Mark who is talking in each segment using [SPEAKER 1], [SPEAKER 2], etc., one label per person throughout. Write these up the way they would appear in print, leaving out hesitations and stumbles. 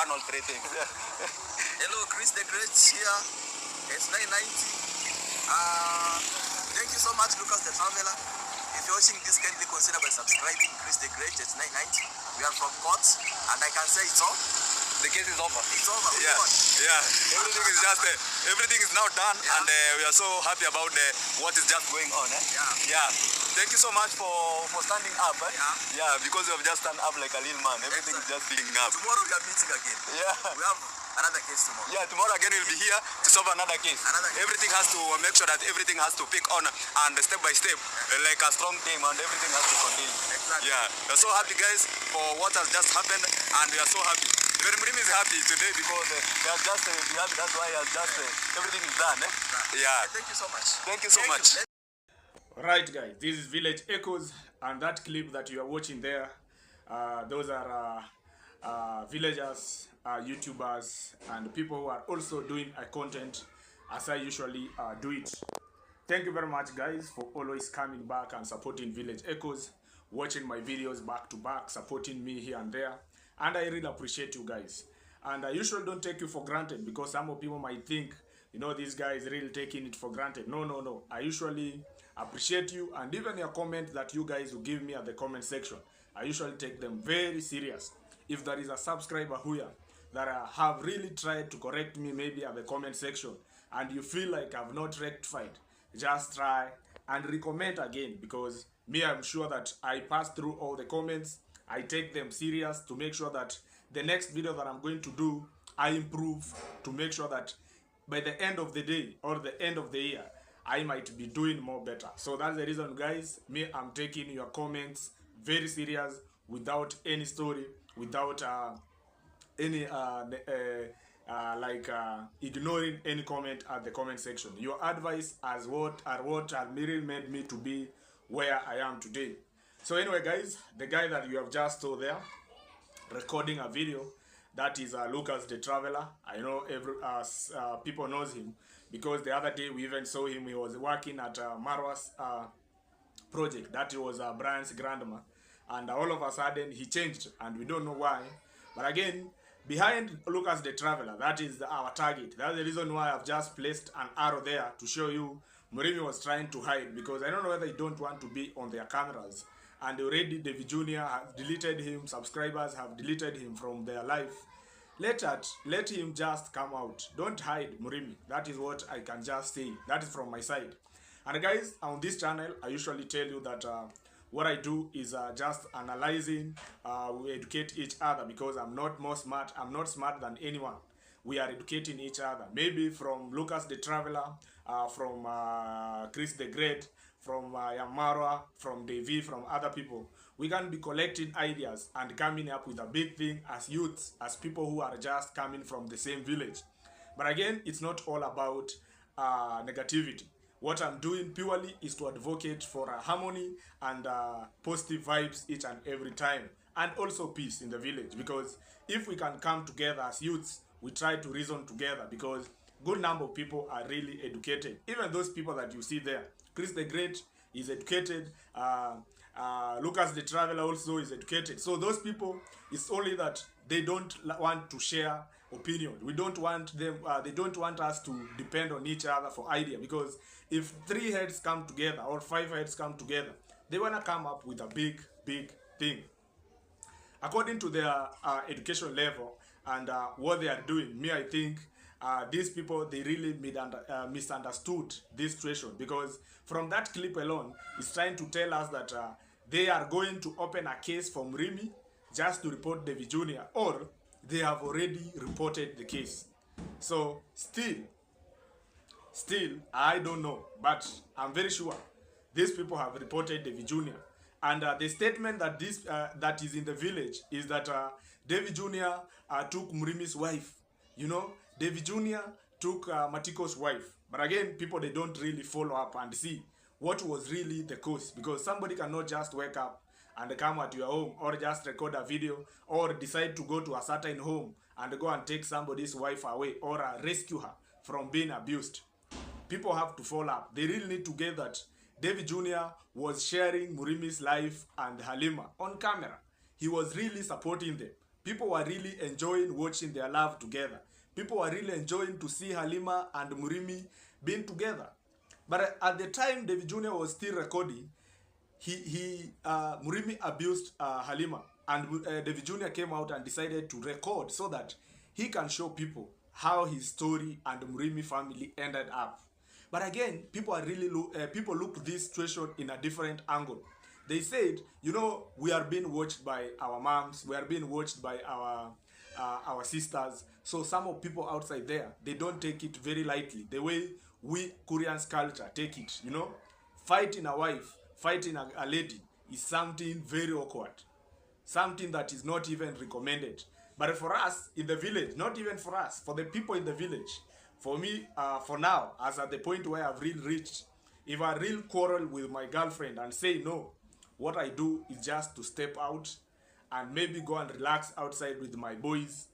[SPEAKER 1] one or three things.
[SPEAKER 2] Hello, Chris the Great here. It's 990. Thank you so much, Lucas the Traveler. If you're watching this, kindly consider by subscribing. Chris the Great. It's 990. We are from court, and I can say it's all.
[SPEAKER 1] The case is over.
[SPEAKER 2] It's over.
[SPEAKER 1] Yeah, yeah. Everything is just everything is now done, and we are so happy about what is just going on. Yeah. Thank you so much for standing up. Yeah, because you have just stand up like a little man. Everything is just being up.
[SPEAKER 2] Tomorrow we are meeting again.
[SPEAKER 1] Yeah.
[SPEAKER 2] We have another case tomorrow.
[SPEAKER 1] Yeah, tomorrow again we'll be here to solve another case. Everything has to make sure that everything has to pick on and step by step, like a strong team, and everything has to continue.
[SPEAKER 2] Exactly.
[SPEAKER 1] Yeah, we're so happy, guys, for what has just happened, and we are so happy. Even Murimi is happy today because they are just happy. That's why everything is done. Yeah.
[SPEAKER 2] Thank you so much.
[SPEAKER 1] Thank you so much.
[SPEAKER 3] Alright guys, this is Village Echoes, and that clip that you are watching there, those are villagers, YouTubers, and people who are also doing content as I usually do it. Thank you very much guys for always coming back and supporting Village Echoes, watching my videos back to back, supporting me here and there, and I really appreciate you guys. And I usually don't take you for granted, because some people might think, you know, this guy is really taking it for granted. No. I usually appreciate you, and even your comments that you guys will give me at the comment section, I usually take them very serious. If there is a subscriber here that have really tried to correct me maybe at the comment section, and you feel like I've not rectified, just try and recommend again, because me, I'm sure that I pass through all the comments. I take them serious to make sure that the next video that I'm going to do, I improve to make sure that by the end of the day or the end of the year, I might be doing more better. So that's the reason, guys, me, I'm taking your comments very serious, without any story, without any ignoring any comment at the comment section. Your advice are what really made me to be where I am today. So anyway, guys, the guy that you have just saw there recording a video, that is Lucas the Traveler. I know people knows him, because the other day we even saw him. He was working at Marwa's project. That was Brian's grandma, and all of a sudden he changed, and we don't know why. But again, behind Lucas the Traveler, that is our target. That's the reason why I've just placed an arrow there to show you Murimi was trying to hide, because I don't know whether he don't want to be on their cameras. And already David Jr. has deleted him, subscribers have deleted him from their life. Let him just come out. Don't hide Murimi. That is what I can just say. That is from my side. And guys, on this channel, I usually tell you that what I do is just analyzing. We educate each other, because I'm not more smart. I'm not smart than anyone. We are educating each other. Maybe from Lucas the Traveler, from Chris the Great, from iammarwa, from Davy, from other people. We can be collecting ideas and coming up with a big thing as youths, as people who are just coming from the same village. But again, it's not all about negativity. What I'm doing purely is to advocate for harmony and positive vibes each and every time, and also peace in the village. Because if we can come together as youths, we try to reason together, because good number of people are really educated. Even those people that you see there, Chris the Great is educated, Lucas the Traveler also is educated. So those people, it's only that they don't want to share opinion. We don't want them, they don't want us to depend on each other for idea, because if 3 heads come together or 5 heads come together, they want to come up with a big thing. According to their education level and what they are doing, me, I think these people, they really misunderstood this situation, because from that clip alone, it's trying to tell us that they are going to open a case for Murimi just to report David Jr., or they have already reported the case. So still, I don't know, but I'm very sure these people have reported David Jr. And the statement that that is in the village is that David Jr. Took Murimi's wife. You know, David Jr. took Matiko's wife. But again, people, they don't really follow up and see what was really the cause, because somebody cannot just wake up and come at your home, or just record a video, or decide to go to a certain home and go and take somebody's wife away, or rescue her from being abused. People have to follow up. They really need to get that David Jr. was sharing Murimi's life and Halima on camera. He was really supporting them. People were really enjoying watching their love together. People were really enjoying to see Halima and Murimi being together. But at the time David Jr. was still recording, Murimi abused Halima, and David Jr. came out and decided to record so that he can show people how his story and the Murimi family ended up. But again, people are really people look this situation in a different angle. They said, you know, we are being watched by our moms, we are being watched by our sisters. So some of people outside there, they don't take it very lightly. The way we Koreans culture take it, you know, fighting a wife, fighting a lady is something very awkward, something that is not even recommended. But for us in the village, not even for us, for the people in the village, for me, for now, as at the point where I've really reached, if I really quarrel with my girlfriend and say no, what I do is just to step out and maybe go and relax outside with my boys.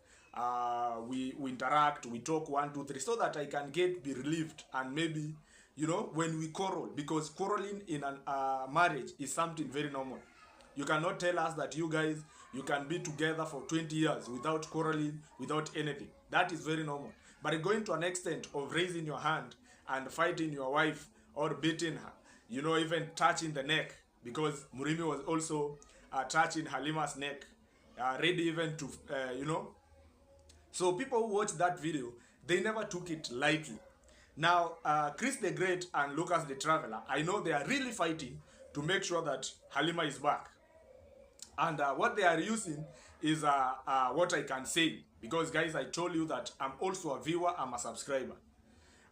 [SPEAKER 3] We interact, we talk 1, 2, 3, so that I can be relieved. And maybe, you know, when we quarrel, because quarreling in a marriage is something very normal. You cannot tell us that you guys, you can be together for 20 years without quarreling, without anything. That is very normal. But going to an extent of raising your hand and fighting your wife or beating her, you know, even touching the neck, because Murimi was also touching Halima's neck, ready even to, you know. So people who watched that video, they never took it lightly. Now, Chris the Great and Lucas the Traveler, I know they are really fighting to make sure that Halima is back. And what they are using is what I can say. Because guys, I told you that I'm also a viewer, I'm a subscriber.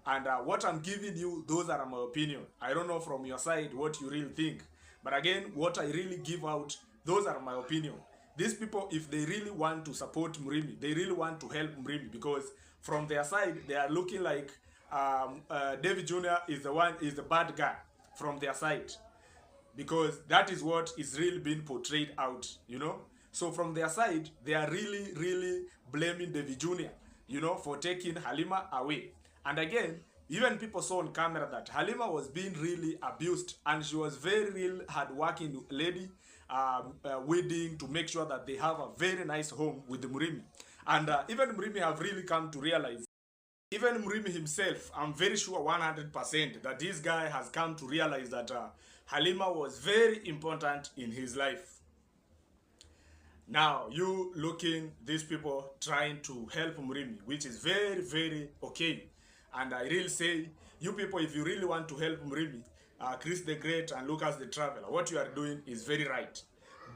[SPEAKER 3] And what I'm giving you, those are my opinion. I don't know from your side what you really think. But again, what I really give out, those are my opinion. These people, if they really want to support Murimi, they really want to help Murimi, because from their side, they are looking like David Jr. is the bad guy from their side. Because that is what is really being portrayed out, you know. So from their side, they are really, really blaming David Jr., you know, for taking Halima away. And again, even people saw on camera that Halima was being really abused, and she was very real hard-working lady, waiting to make sure that they have a very nice home with the Murimi. And even Murimi have really come to realize, even Murimi himself, I'm very sure 100% that this guy has come to realize that Halima was very important in his life. Now, you looking, these people trying to help Murimi, which is very, very okay. And I really say, you people, if you really want to help Murimi, Chris the Great and Lucas the Traveler, what you are doing is very right.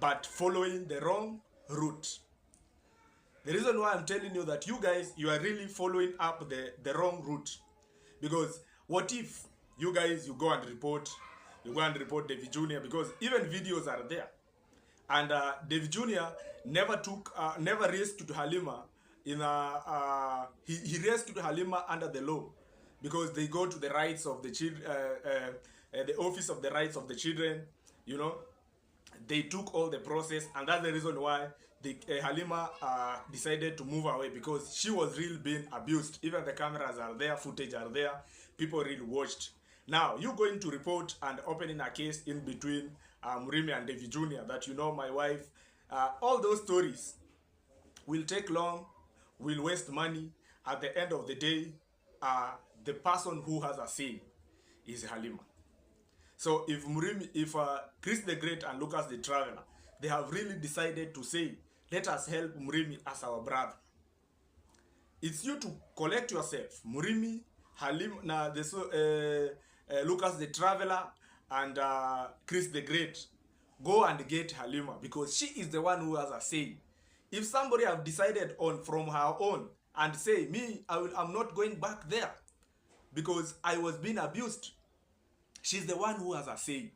[SPEAKER 3] But following the wrong route. The reason why I'm telling you that you guys, you are really following up the wrong route. Because what if you guys, you go and report David Jr., because even videos are there. And David Jr. never rescued Halima in he rescued Halima under the law, because they go to the rights of the children, the office of the rights of the children, you know. They took all the process, and that's the reason why Halima decided to move away, because she was really being abused. Even the cameras are there, footage are there, people really watched. Now, you're going to report and opening a case in between Murimi and David Jr. that, you know, my wife, all those stories will take long, will waste money. At the end of the day, the person who has a say is Halima. So if Chris the Great and Lucas the Traveler, they have really decided to say, let us help Murimi as our brother. It's you to collect yourself. Murimi, Halima, Lucas the Traveler, and Chris the Great, go and get Halima, because she is the one who has a say. If somebody have decided on from her own and say, me, I'm not going back there because I was being abused, she's the one who has a say.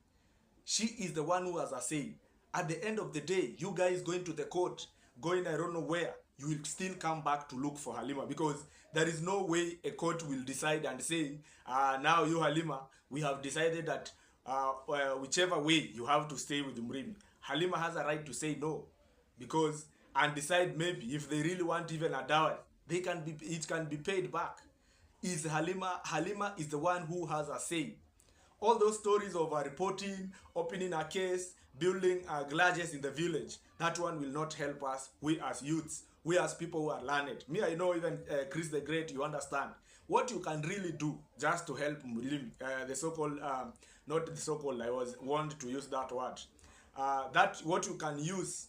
[SPEAKER 3] She is the one who has a say. At the end of the day, you guys going to the court, going I don't know where, you will still come back to look for Halima, because there is no way a court will decide and say, now you Halima, we have decided that whichever way you have to stay with Murimi. Halima has a right to say no, because and decide maybe if they really want even a dowry, it can be paid back. Is Halima is the one who has a say. All those stories of reporting, opening a case, building garages in the village. That one will not help us, we as youths, we as people who are learned. Me, I know even Chris the Great, you understand. What you can really do just to help Murimi, the so-called, not the so-called, I was warned to use that word. That what you can use,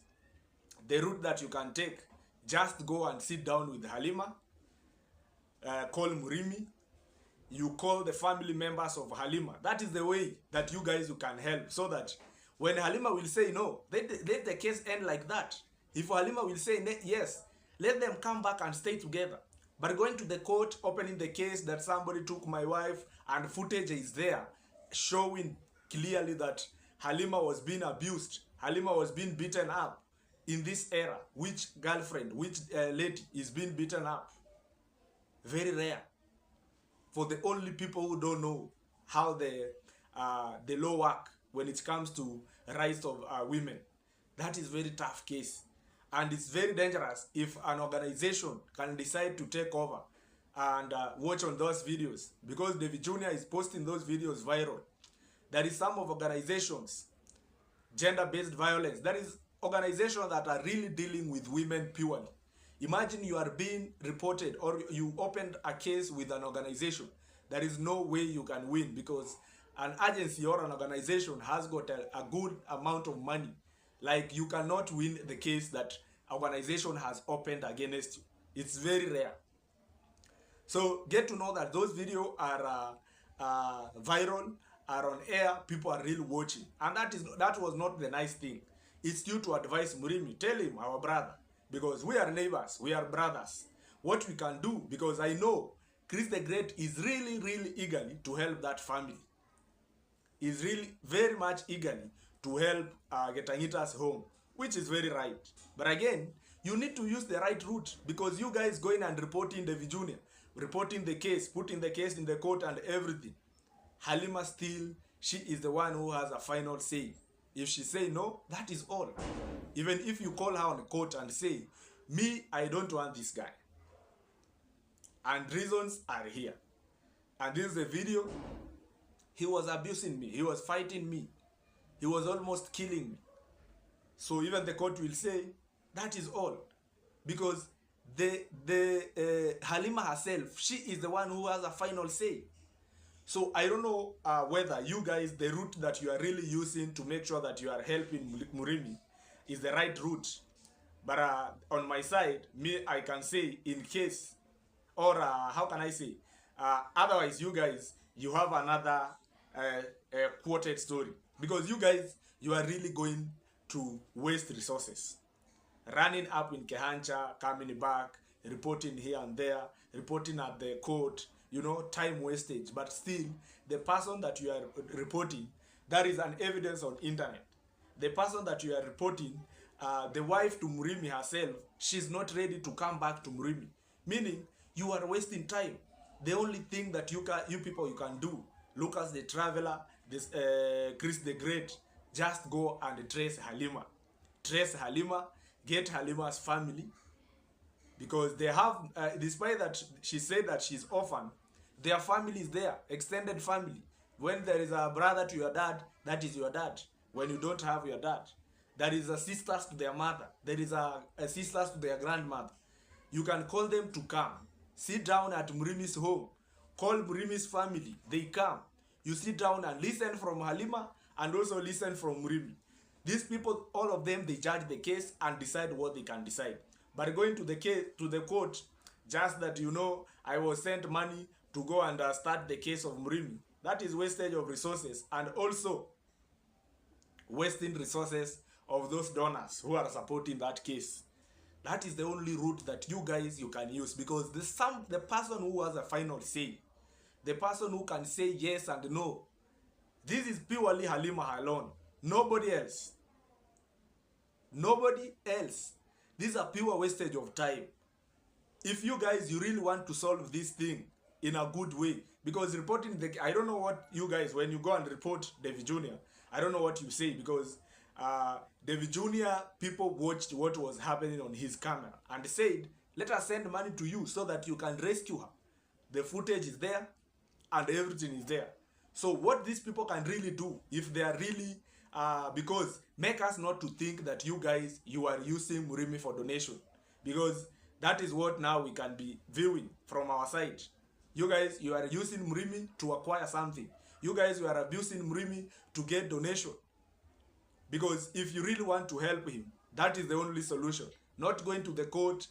[SPEAKER 3] the route that you can take, just go and sit down with Halima, call Murimi, you call the family members of Halima. That is the way that you guys you can help, so that when Halima will say no, let the case end like that. If Halima will say yes, let them come back and stay together. But going to the court, opening the case that somebody took my wife, and footage is there showing clearly that Halima was being abused, Halima was being beaten up in this era. Which girlfriend, which lady is being beaten up? Very rare. For the only people who don't know how the law work when it comes to rights of women. That is very tough case. And it's very dangerous if an organization can decide to take over and watch on those videos. Because David Jr. is posting those videos viral. There is some of organizations, gender-based violence, there is organizations that are really dealing with women purely. Imagine you are being reported or you opened a case with an organization. There is no way you can win, because an agency or an organization has got a good amount of money. Like, you cannot win the case that organization has opened against you. It's very rare. So get to know that those videos are viral, are on air, people are really watching. And that was not the nice thing. It's due to advise Murimi, tell him, our brother, because we are neighbors, we are brothers, what we can do, because I know Chris the Great is really, really eagerly to help that family. He's really very much eagerly to help Getangita's home, which is very right. But again, you need to use the right route, because you guys going and reporting David Jr., reporting the case, putting the case in the court and everything. Halima still, she is the one who has a final say. If she say no, that is all. Even if you call her on the court and say, me, I don't want this guy. And reasons are here. And this is a video. He was abusing me. He was fighting me. He was almost killing me. So even the court will say, that is all. Because Halima herself, she is the one who has a final say. So I don't know whether you guys, the route that you are really using to make sure that you are helping Murimi is the right route. But on my side, me, I can say in case, or how can I say, otherwise you guys, you have another quoted story. Because you guys, you are really going to waste resources. Running up in Kehancha, coming back, reporting here and there, reporting at the court, you know, time wastage. But still, the person that you are reporting, there is an evidence on internet. The person that you are reporting, the wife to Murimi herself, she's not ready to come back to Murimi. Meaning, you are wasting time. The only thing that you people can do, Lucas the Traveler, this Chris the Great, just go and trace Halima. Trace Halima, get Halima's family. Because they have, despite that she said that she's orphan, their family is there, extended family. When there is a brother to your dad, that is your dad. When you don't have your dad, there is a sisters to their mother. There is a sisters to their grandmother. You can call them to come. Sit down at Murimi's home. Call Murimi's family. They come. You sit down and listen from Halima and also listen from Murimi. These people, all of them, they judge the case and decide what they can decide. But going to the case, to the court, just that, you know, I was sent money to go and start the case of Murimi. That is wastage of resources, and also wasting resources of those donors who are supporting that case. That is the only route that you guys, you can use, because the person who has a final say, the person who can say yes and no, this is purely Halima alone. Nobody else. Nobody else. This is a pure wastage of time. If you guys, you really want to solve this thing in a good way, because reporting I don't know what you guys, when you go and report David Jr., I don't know what you say, because David Jr., people watched what was happening on his camera and said, let us send money to you so that you can rescue her. The footage is there and everything is there. So what these people can really do, if they are really because make us not to think that you guys, you are using Murimi for donation, because that is what now we can be viewing from our side. You guys, you are using Murimi to acquire something. You guys, you are abusing Murimi to get donation. Because if you really want to help him, that is the only solution. Not going to the court,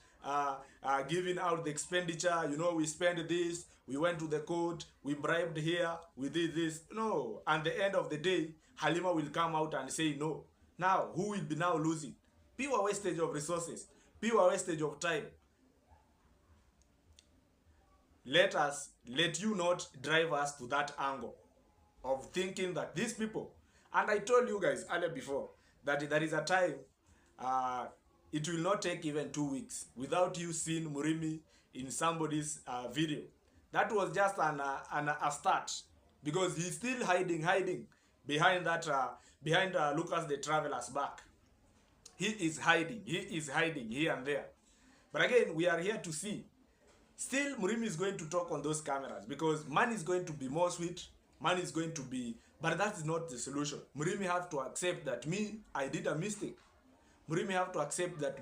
[SPEAKER 3] giving out the expenditure. You know, we spent this, we went to the court, we bribed here, we did this. No. At the end of the day, Halima will come out and say no. Now, who will be now losing? Pure wastage of resources, pure wastage of time. Let you not drive us to that angle of thinking that these people, and I told you guys earlier before that there is a time, it will not take even 2 weeks without you seeing Murimi in somebody's video. That was just a start, because he's still hiding behind that behind Lucas the Traveler's back. He is hiding here and there. But again, we are here to see. Still, Murimi is going to talk on those cameras, because money is going to be more sweet. Money is going to be, but that is not the solution. Murimi have to accept that I did a mistake. Murimi have to accept that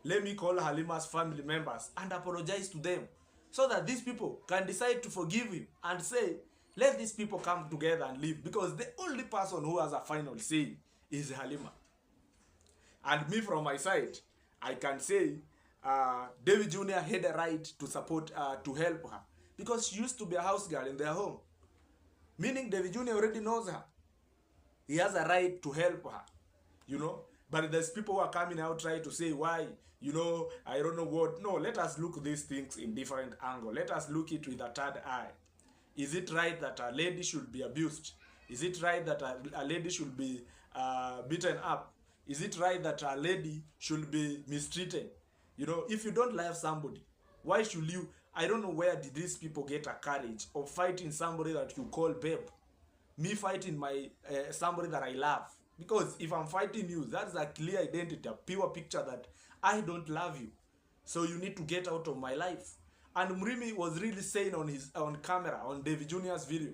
[SPEAKER 3] let me call Halima's family members and apologize to them, so that these people can decide to forgive him and say, let these people come together and live, because the only person who has a final say is Halima. And me from my side, I can say David Jr. had a right to support, to help her, because she used to be a house girl in their home. Meaning David Jr. already knows her. He has a right to help her, you know. But there's people who are coming out trying to say why, you know, I don't know what. No, let us look these things in different angle. Let us look it with a third eye. Is it right that a lady should be abused? Is it right that a lady should be beaten up? Is it right that a lady should be mistreated? You know, if you don't love somebody, why should you? I don't know where did these people get a courage of fighting somebody that you call babe. Me fighting my somebody that I love. Because if I'm fighting you, that's a clear identity, a pure picture that I don't love you. So you need to get out of my life. And Murimi was really saying on camera, on David Jr.'s video,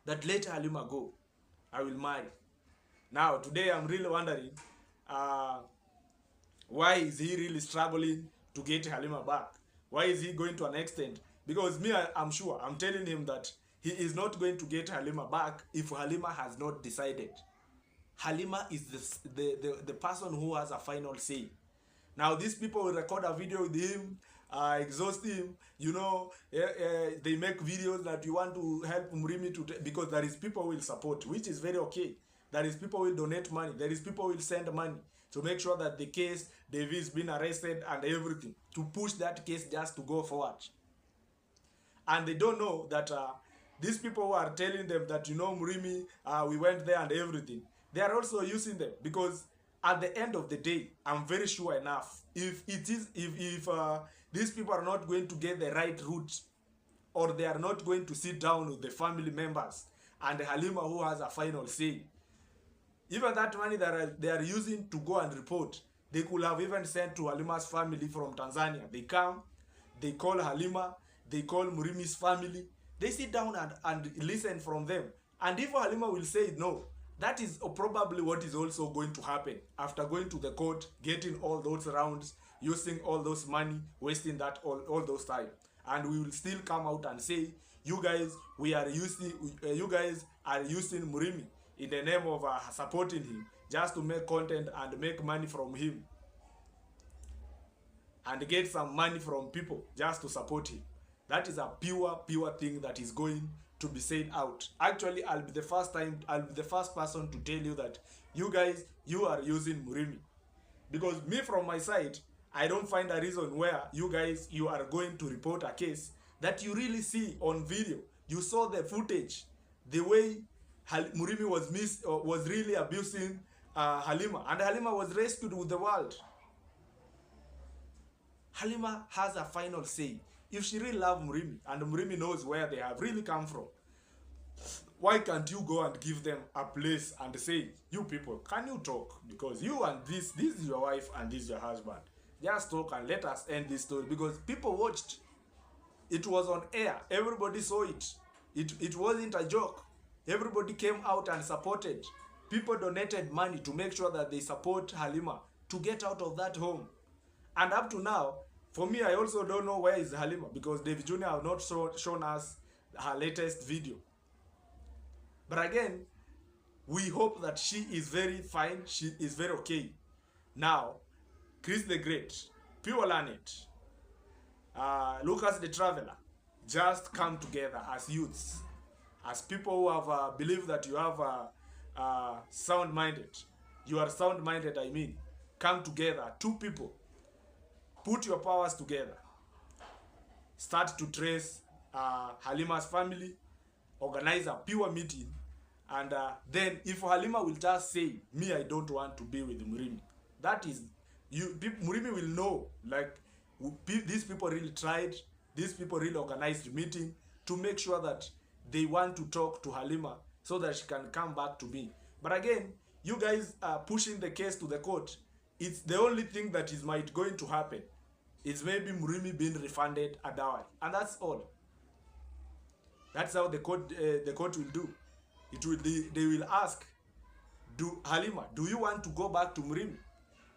[SPEAKER 3] that let Halima go. I will marry. Now, today I'm really wondering, why is he really struggling to get Halima back? Why is he going to an extent? Because I'm sure, I'm telling him that he is not going to get Halima back if Halima has not decided. Halima is the person who has a final say. Now, these people will record a video with him, exhaust him, you know, they make videos that you want to help Murimi because there is people who will support, which is very okay. There is people who will donate money. There is people who will send money to make sure that the case, David's been arrested and everything, to push that case just to go forward. And they don't know that these people who are telling them that, you know, Murimi, we went there and everything, they are also using them, because at the end of the day, I'm very sure enough, if these people are not going to get the right route, or they are not going to sit down with the family members and Halima who has a final say, even that money that they are using to go and report, they could have even sent to Halima's family from Tanzania. They come, they call Halima, they call Murimi's family, they sit down and listen from them. And if Halima will say no, that is probably what is also going to happen after going to the court, getting all those rounds, using all those money, wasting that all those time. And we will still come out and say, you guys are using Murimi in the name of supporting him, just to make content and make money from him, and get some money from people just to support him. That is a pure thing that is going to be said out. Actually, I'll be the first person to tell you that you guys, you are using Murimi. Because me from my side, I don't find a reason where you guys, you are going to report a case that you really see on video. You saw the footage, the way Murimi was really abusing Halima, and Halima was rescued with the world. Halima has a final say. If she really loves Murimi, and Murimi knows where they have really come from, why can't you go and give them a place and say, you people, can you talk? Because you and this is your wife and this is your husband. Just talk and let us end this story. Because people watched. It was on air. Everybody saw it. It wasn't a joke. Everybody came out and supported. People donated money to make sure that they support Halima to get out of that home. And up to now, for me, I also don't know where is Halima, because David Jr. have not shown us her latest video. But again, we hope that she is very fine, she is very okay. Now, Chris the Great, Pure Lanet, Lucas the Traveler, just come together as youths, as people who have believe that you have sound-minded. You are sound-minded, I mean. Come together, two people. Put your powers together. Start to trace Halima's family, organize a pure meeting, and then if Halima will just say, me, I don't want to be with Murimi, that is, Murimi will know, like, these people really tried, these people really organized the meeting to make sure that they want to talk to Halima so that she can come back to me. But again, you guys are pushing the case to the court. It's the only thing that is might going to happen. It's maybe Murimi being refunded a dowry, and that's all. That's how the court will do. They will ask, Halima, do you want to go back to Murimi?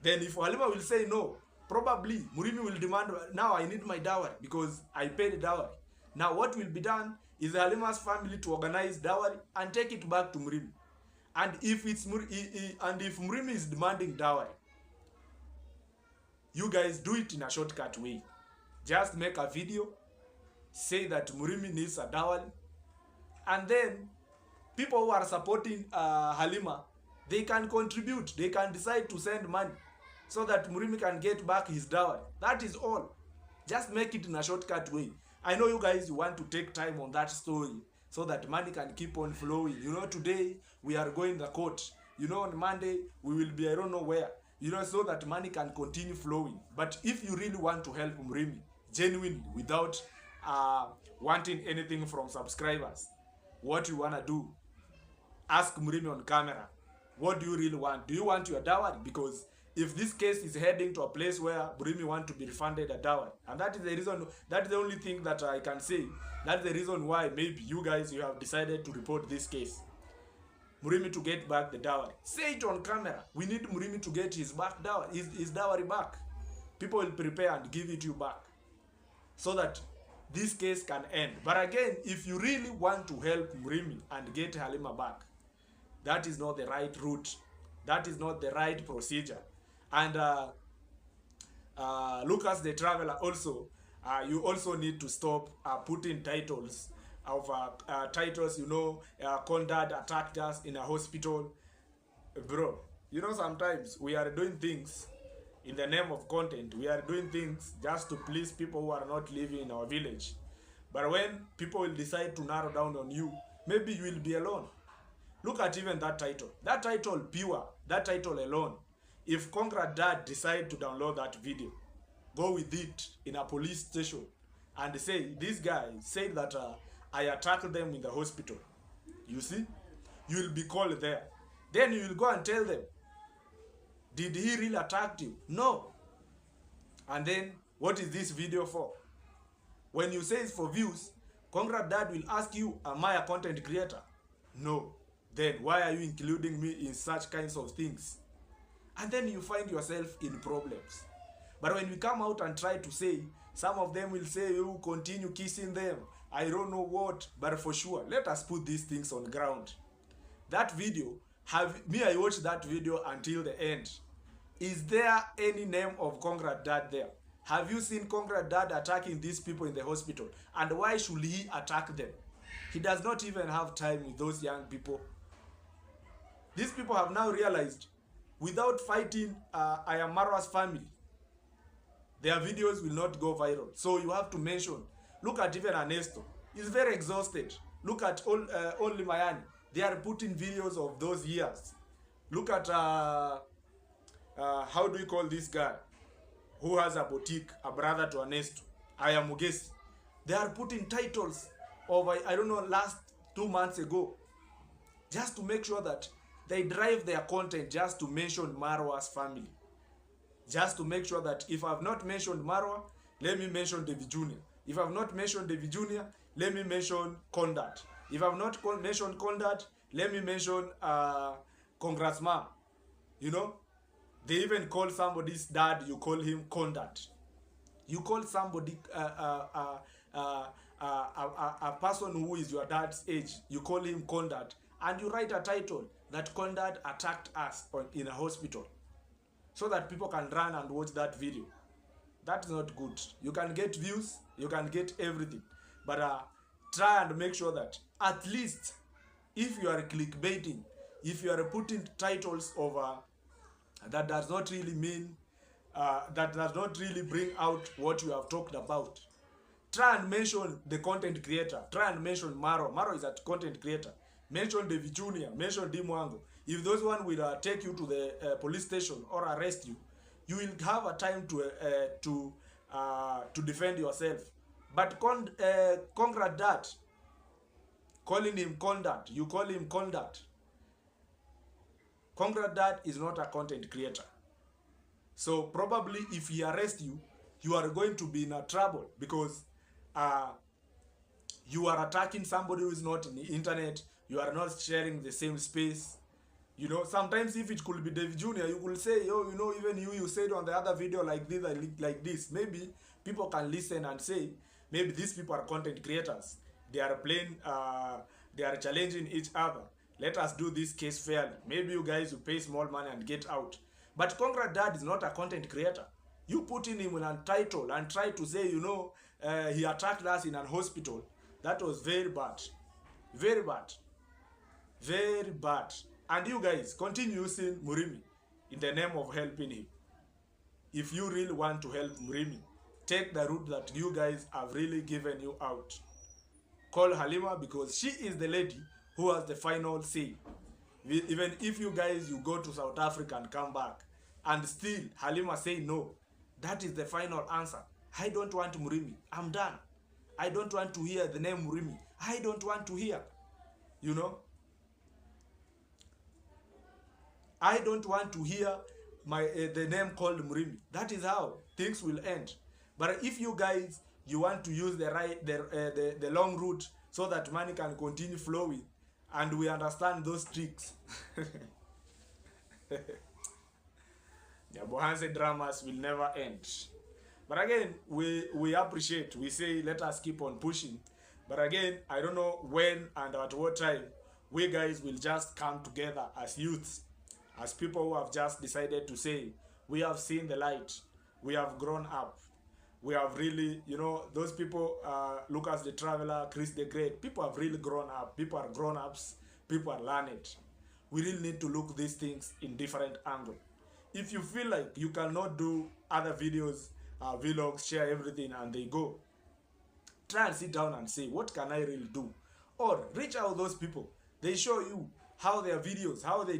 [SPEAKER 3] Then if Halima will say no, probably Murimi will demand, now I need my dowry because I paid dowry. Now what will be done is Halima's family to organize dowry and take it back to Murimi. And if Murimi is demanding dowry, you guys do it in a shortcut way. Just make a video, say that Murimi needs a dowry, and then people who are supporting Halima, they can contribute, they can decide to send money so that Murimi can get back his dowry. That is all. Just make it in a shortcut way. I know you guys want to take time on that story so that money can keep on flowing. You know, today we are going to the court. You know, on Monday we will be I don't know where. You know, so that money can continue flowing. But if you really want to help Murimi genuinely, without wanting anything from subscribers, what you want to do, ask Murimi on camera, what do you really want? Do you want your dowry? Because if this case is heading to a place where Murimi want to be refunded a dowry, and that is the reason, that is the only thing that I can say, that's the reason why maybe you guys, you have decided to report this case. Murimi to get back the dowry. Say it on camera. We need Murimi to get his dowry back. People will prepare and give it you back, so that this case can end. But again, if you really want to help Murimi and get Halima back, that is not the right route. That is not the right procedure. And Lucas the Traveler also, you also need to stop putting titles of you know, Condad attacked us in a hospital. Bro, you know, sometimes we are doing things in the name of content. We are doing things just to please people who are not living in our village. But when people will decide to narrow down on you, maybe you will be alone. Look at even that title. That title, pure, that title alone. If Congrad Dad decide to download that video, go with it in a police station and say, this guy said that I attacked them in the hospital. You see? You will be called there. Then you will go and tell them, did he really attack you? No. And then, what is this video for? When you say it's for views, Congrad Dad will ask you, am I a content creator? No. Then why are you including me in such kinds of things? And then you find yourself in problems. But when we come out and try to say, some of them will say, you continue kissing them, I don't know what, but for sure, let us put these things on ground. That video, I watched that video until the end. Is there any name of Congrad Dad there? Have you seen Congrad Dad attacking these people in the hospital? And why should he attack them? He does not even have time with those young people. These people have now realized, without fighting iammarwa's family, their videos will not go viral. So you have to mention, look at even Ernesto. He's very exhausted. Look at only Mayani. They are putting videos of those years. Look at, how do you call this guy? Who has a boutique, a brother to Ernesto, Ayamugesi. They are putting titles of, I don't know, last 2 months ago. Just to make sure that they drive their content just to mention Marwa's family. Just to make sure that if I have not mentioned Marwa, let me mention David Jr. If I have not mentioned David Jr., let me mention Condad. If I have not mentioned Condad, let me mention congrats mom. You know, they even call somebody's dad, you call him condat. You call somebody a person who is your dad's age, you call him condat, and you write a title that condat attacked us in a hospital, so that people can run and watch that video. That's not good. You can get views, you can get everything, but try and make sure that at least if you are clickbaiting, if you are putting titles over that does not really mean that does not really bring out what you have talked about, try and mention the content creator. Try and mention Maro. Maro is a content creator. Mention David Jr., mention Dimwango. If those one will take you to the police station or arrest you, you will have a time to defend yourself. But Conrad that, calling him Condat, you call him Condat. Conrad that is not a content creator. So probably if he arrests you, you are going to be in a trouble, because you are attacking somebody who is not in the internet. You are not sharing the same space. You know, sometimes if it could be David Jr., you could say, oh, you know, even you said on the other video like this. Maybe people can listen and say, maybe these people are content creators. They are playing, they are challenging each other. Let us do this case fairly. Maybe you guys will pay small money and get out. But Conrad Dad is not a content creator. You put in him in a title and try to say, you know, he attacked us in an hospital. That was very bad. Very bad. Very bad. And you guys continue using Murimi in the name of helping him. If you really want to help Murimi, take the route that you guys have really given you out. Call Halima, because she is the lady who has the final say. Even if you guys, you go to South Africa and come back, and still Halima say no, that is the final answer. I don't want Murimi. I'm done. I don't want to hear the name Murimi. I don't want to hear. You know? I don't want to hear the name called Murimi. That is how things will end. But if you guys, you want to use the long route so that money can continue flowing, and we understand those tricks, NYABOHANSE dramas will never end. But again, we appreciate. We say let us keep on pushing. But again, I don't know when and at what time we guys will just come together as youths, as people who have just decided to say, we have seen the light, we have grown up, we have really, you know, those people, Lucas the Traveler, Chris the Great, people have really grown up, people are grown-ups, people are learned. We really need to look these things in different angles. If you feel like you cannot do other videos, vlogs, share everything and they go, try and sit down and say, what can I really do? Or reach out those people. They show you how their videos, how they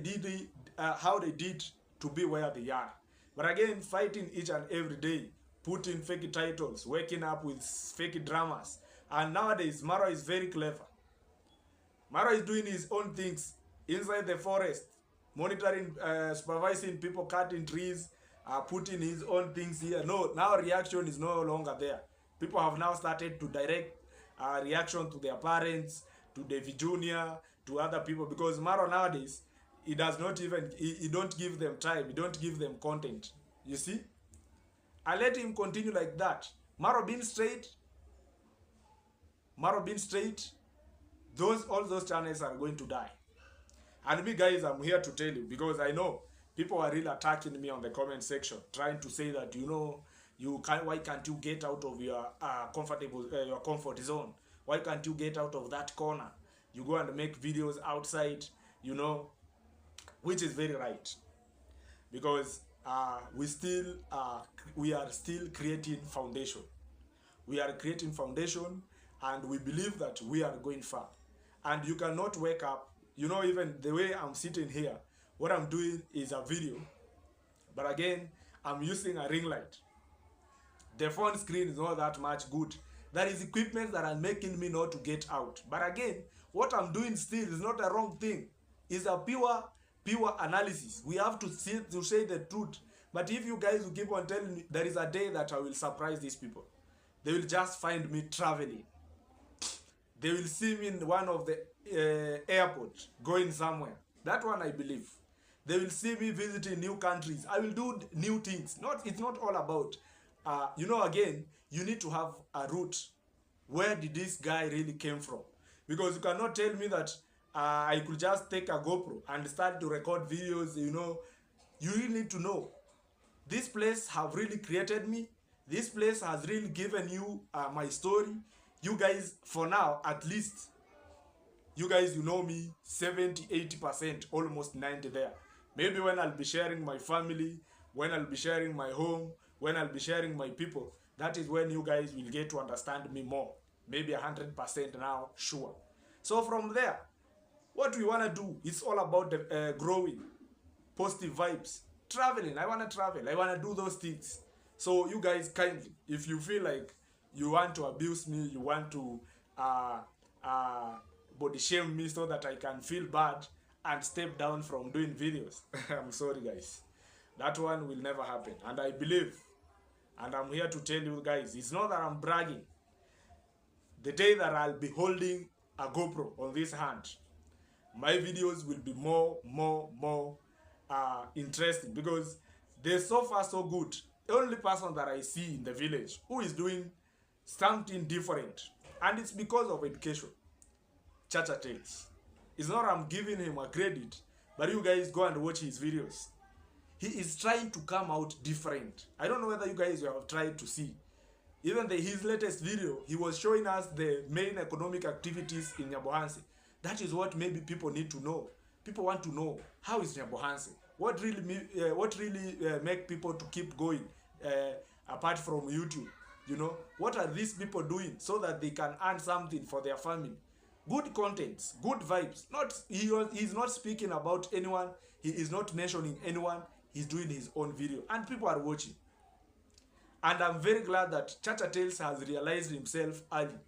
[SPEAKER 3] did to be where they are. But again, fighting each and every day, putting fake titles, waking up with fake dramas. And nowadays, Maro is very clever. Maro is doing his own things inside the forest, monitoring, supervising people, cutting trees, putting his own things here. No, now reaction is no longer there. People have now started to direct reaction to their parents, to David Jr., to other people, because Maro nowadays, he does not even, he don't give them time, he don't give them content. You see? I let him continue like that. Maro being straight, all those channels are going to die. And me guys, I'm here to tell you, because I know people are really attacking me on the comment section, trying to say that, you know, why can't you get out of your your comfort zone? Why can't you get out of that corner? You go and make videos outside, you know, which is very right, because we are still creating foundation. We are creating foundation, and we believe that we are going far. And you cannot wake up, you know, even the way I'm sitting here, what I'm doing is a video, but again, I'm using a ring light. The phone screen is not that much good. There is equipment that are making me not to get out. But again, what I'm doing still is not a wrong thing. It's a pure analysis. We have to say the truth. But if you guys will keep on telling me, there is a day that I will surprise these people. They will just find me traveling. They will see me in one of the airports going somewhere. That one I believe. They will see me visiting new countries. I will do new things. It's not all about, again, you need to have a root. Where did this guy really came from? Because you cannot tell me that I could just take a GoPro and start to record videos, You really need to know. This place have really created me. This place has really given you my story. You guys, for now, at least, you guys, you know me 70, 80%, almost 90 there. Maybe when I'll be sharing my family, when I'll be sharing my home, when I'll be sharing my people, that is when you guys will get to understand me more. Maybe 100% now, sure. So from there, what we want to do, it's all about the growing, positive vibes, traveling. I want to travel. I want to do those things. So you guys, kindly, if you feel like you want to abuse me, you want to body shame me so that I can feel bad and step down from doing videos, I'm sorry, guys. That one will never happen. And I believe, and I'm here to tell you guys, it's not that I'm bragging. The day that I'll be holding a GoPro on this hand, my videos will be more interesting, because they're so far so good. The only person that I see in the village who is doing something different, and it's because of education, Chacha Tales. It's not I'm giving him a credit, but you guys go and watch his videos. He is trying to come out different. I don't know whether you guys have tried to see. Even his latest video, he was showing us the main economic activities in NYABOHANSE. That is what maybe people need to know. People want to know, how is NYABOHANSE? What really make people to keep going apart from YouTube? What are these people doing so that they can earn something for their family? Good contents, good vibes. He's not speaking about anyone. He is not mentioning anyone. He's doing his own video, and people are watching. And I'm very glad that Chacha Tales has realized himself early,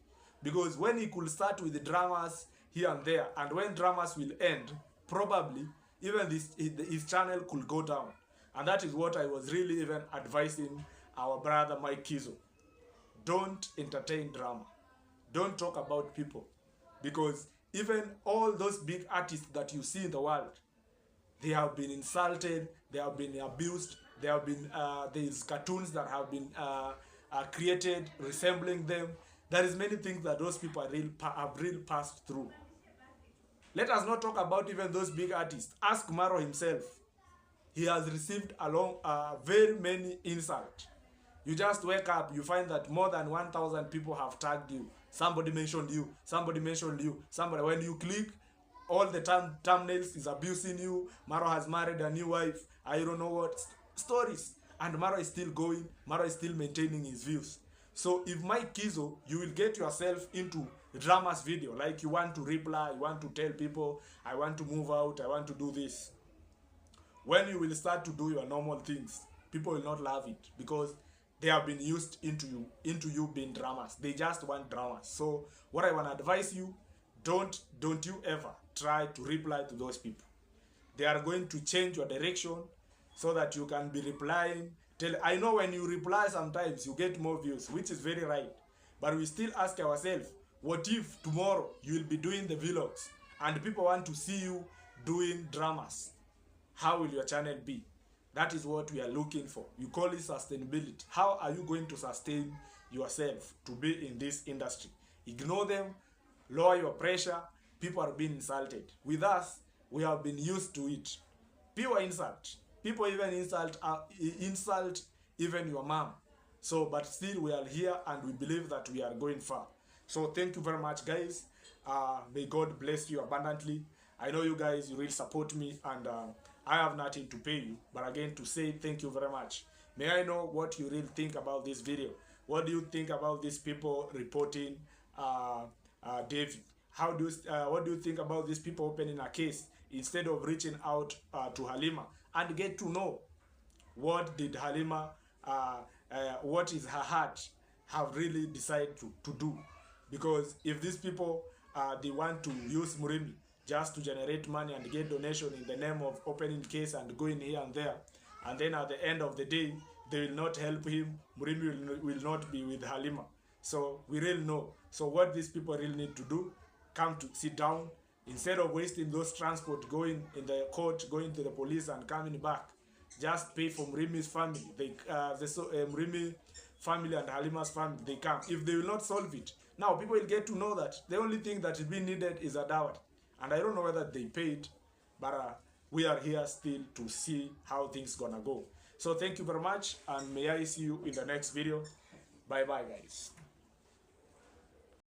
[SPEAKER 3] because when he could start with the dramas here and there, and when dramas will end, probably even his channel could go down. And that is what I was really even advising our brother Mike Kizo. Don't entertain drama. Don't talk about people. Because even all those big artists that you see in the world, they have been insulted, they have been abused, there have been these cartoons that have been created resembling them. There is many things that those people have really passed through. Let us not talk about even those big artists. Ask Maro himself. He has received very many insults. You just wake up, you find that more than 1,000 people have tagged you. Somebody mentioned you. Somebody mentioned you. Somebody, when you click, all the thumbnails is abusing you. Maro has married a new wife. I don't know what. Stories. And Maro is still going. Maro is still maintaining his views. So if Mike Kizo, you will get yourself into dramas video. Like you want to reply, you want to tell people, I want to move out, I want to do this. When you will start to do your normal things, people will not love it, because they have been used into you being dramas. They just want dramas. So what I want to advise you, don't you ever try to reply to those people. They are going to change your direction so that you can be replying. I know when you reply sometimes you get more views, which is very right. But we still ask ourselves, what if tomorrow you will be doing the vlogs and people want to see you doing dramas? How will your channel be? That is what we are looking for. You call it sustainability. How are you going to sustain yourself to be in this industry? Ignore them, lower your pressure. People are being insulted. With us, we have been used to it. Pure insult. People even insult even your mom. So, but still we are here and we believe that we are going far. So thank you very much, guys. May God bless you abundantly. I know you guys, you really support me, and I have nothing to pay you, but again, to say thank you very much. May I know what you really think about this video? What do you think about these people reporting David? What do you think about these people opening a case instead of reaching out to Halima and get to know what did Halima, what is her heart have really decided to do? Because if these people, they want to use Murimi just to generate money and get donation in the name of opening case and going here and there, and then at the end of the day, they will not help him, Murimi will not be with Halima. So we really know. So what these people really need to do, come to sit down, Instead of wasting those transport going in the court, going to the police and coming back, just pay for MURIMI's family. MURIMI family and Halima's family, they come. If they will not solve it, now people will get to know that the only thing that is being needed is a dowry. And I don't know whether they paid, but we are here still to see how things gonna go. So thank you very much, and may I see you in the next video. Bye bye, guys.